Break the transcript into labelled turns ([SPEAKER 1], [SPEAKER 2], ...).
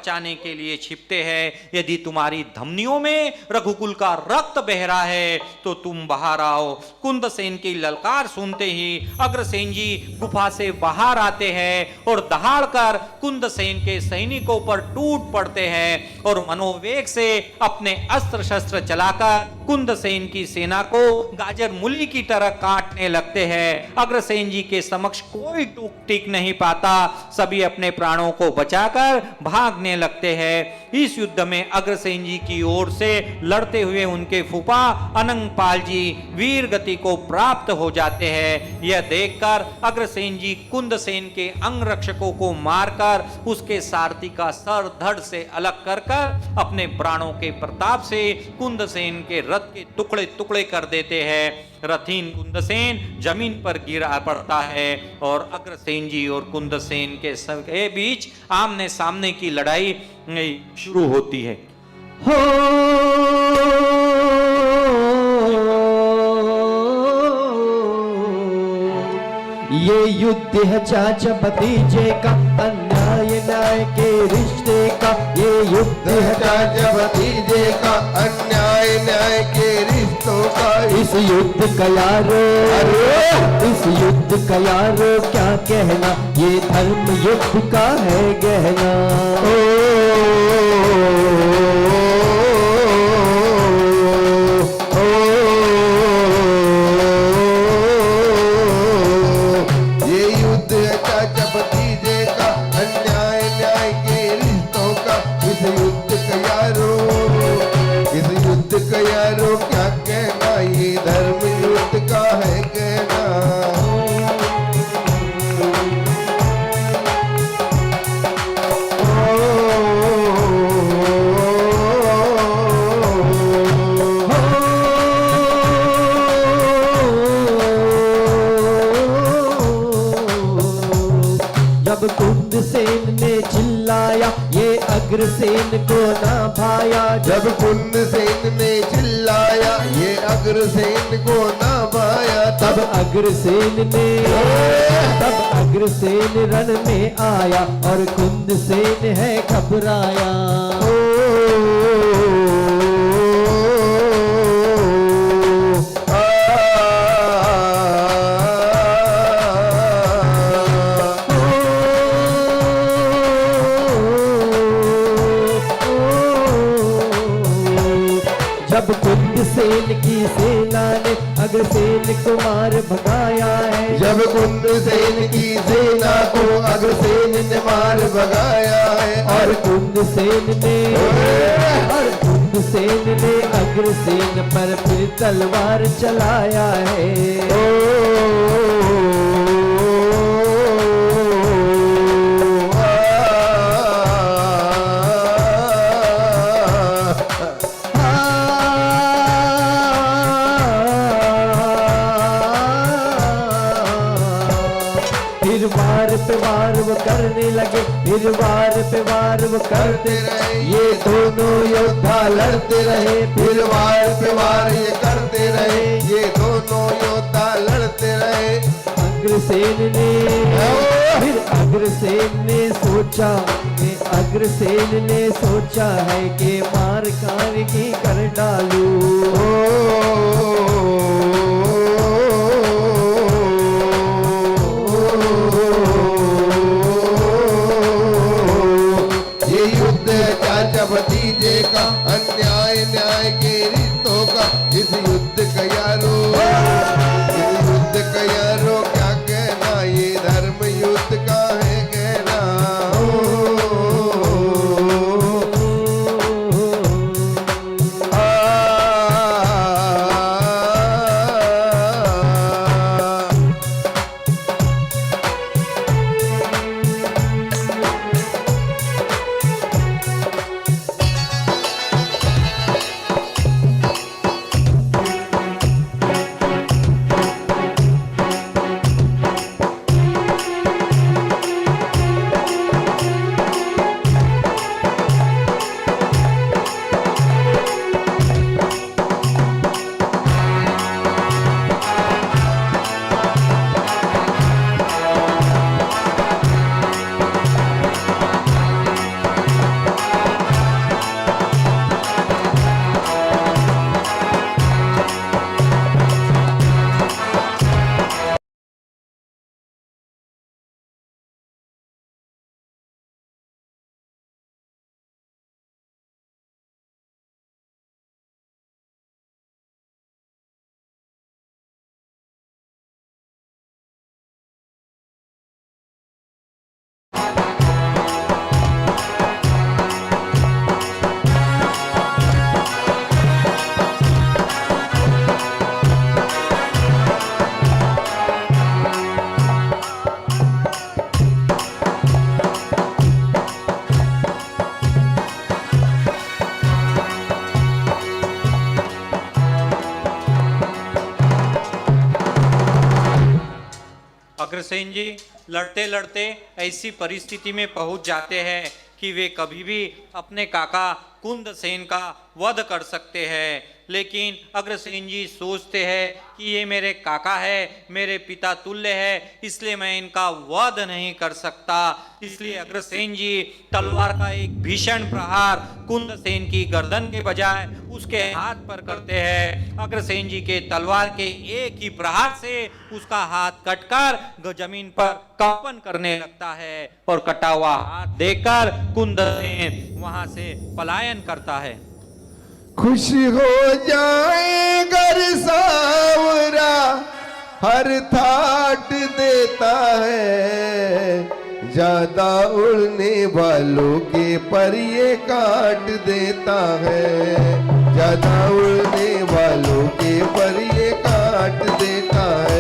[SPEAKER 1] बचाने के लिए छिपते हैं। यदि तुम्हारी धमनियों में रघुकुल का रक्त बह रहा है तो तुम बाहर आओ। कुंदसेन की ललकार सुनते ही अग्रसेन जी गुफा से बाहर आते हैं और दहाड़कर कुंदसेन के सैनिकों पर टूट पड़ते हैं और मनोवेग से अपने अस्त्र शस्त्र चलाकर कुंदसेन की सेना को गाजर मूली की तरह काटने लगते हैं। अग्रसेन जी के समक्ष कोई टूक टिक नहीं पाता, सभी अपने प्राणों को बचाकर भागने लगते हैं। इस युद्ध में अग्रसेन जी की ओर से लड़ते हुए उनके फूफा अनंगपाल जी वीर गति को प्राप्त हो जाते हैं। यह देखकर अग्रसेन जी कुंदसेन के अंगरक्षकों को मारकर उसके सारथी का सर धड़ से अलग कर अपने प्राणों के प्रताप से कुंदसेन के रथ के टुकड़े टुकड़े कर देते हैं। रथीन कुंदसेन जमीन पर गिरा पड़ता है और अग्रसेन जी और कुंदसेन के बीच आमने सामने की लड़ाई शुरू होती है।
[SPEAKER 2] ये युद्ध है चाचा भतीजे का, अन्याय न्याय के रिश्ते का। ये युद्ध है
[SPEAKER 3] चाचा भतीजे का, अन्याय न्याय के रिश्तों का।
[SPEAKER 2] इस युद्ध का यारो, इस युद्ध का यारो क्या कहना, ये धर्म युद्ध का है गहना।
[SPEAKER 3] यारो क्या कहना, ये धर्म युद्ध का है कहना।
[SPEAKER 2] जब कुंदसेन ने चिल्लाया ये अग्रसेन को ना भाया।
[SPEAKER 3] जब कुंदसेन ने चिल्लाया ये अग्रसेन को ना भाया।
[SPEAKER 2] तब अग्रसेन रण में आया और कुंदसेन है घबराया। जब कुंदसेन की सेना ने अग्रसेन को मार भगाया है।
[SPEAKER 3] जब कुंदसेन की सेना को अग्रसेन ने मार भगाया है।
[SPEAKER 2] और कुंदसेन ने अग्रसेन पर फिर तलवार चलाया है। फिर वार वो करने लगे, फिर वार पे वार वो करते रहे। ये दोनों योद्धा लड़ते रहे,
[SPEAKER 3] फिर वार पे वार ये करते रहे। ये दोनों योद्धा लड़ते रहे।
[SPEAKER 2] अग्रसेन ने सोचा है कि मार कार की कर डालूं।
[SPEAKER 3] भतीजे का, अन्याय न्याय के रिश्तों का। इस युद्ध का यारो, इस युद्ध का यारो क्या कहना, ये धर्म युद्ध का है कहना।
[SPEAKER 1] अग्रसेन जी लड़ते लड़ते ऐसी परिस्थिति में पहुंच जाते हैं कि वे कभी भी अपने काका कुंदसेन का वध कर सकते हैं, लेकिन अग्रसेन जी सोचते हैं कि ये मेरे काका है, मेरे पिता तुल्य है, इसलिए मैं इनका वध नहीं कर सकता। इसलिए अग्रसेन जी तलवार का एक भीषण प्रहार कुंदसेन की गर्दन के बजाय उसके हाथ पर करते हैं। अग्रसेन जी के तलवार के एक ही प्रहार से उसका हाथ कटकर जमीन पर कंपन करने लगता है और कटा हुआ हाथ देखकर कुंदसेन वहां से पलायन करता है।
[SPEAKER 3] खुश हो जाए घर सावरा हर ठाट देता है, ज्यादा उड़ने वालों के पर ये काट देता है, ज्यादा उड़ने वालों के पर ये काट देता है।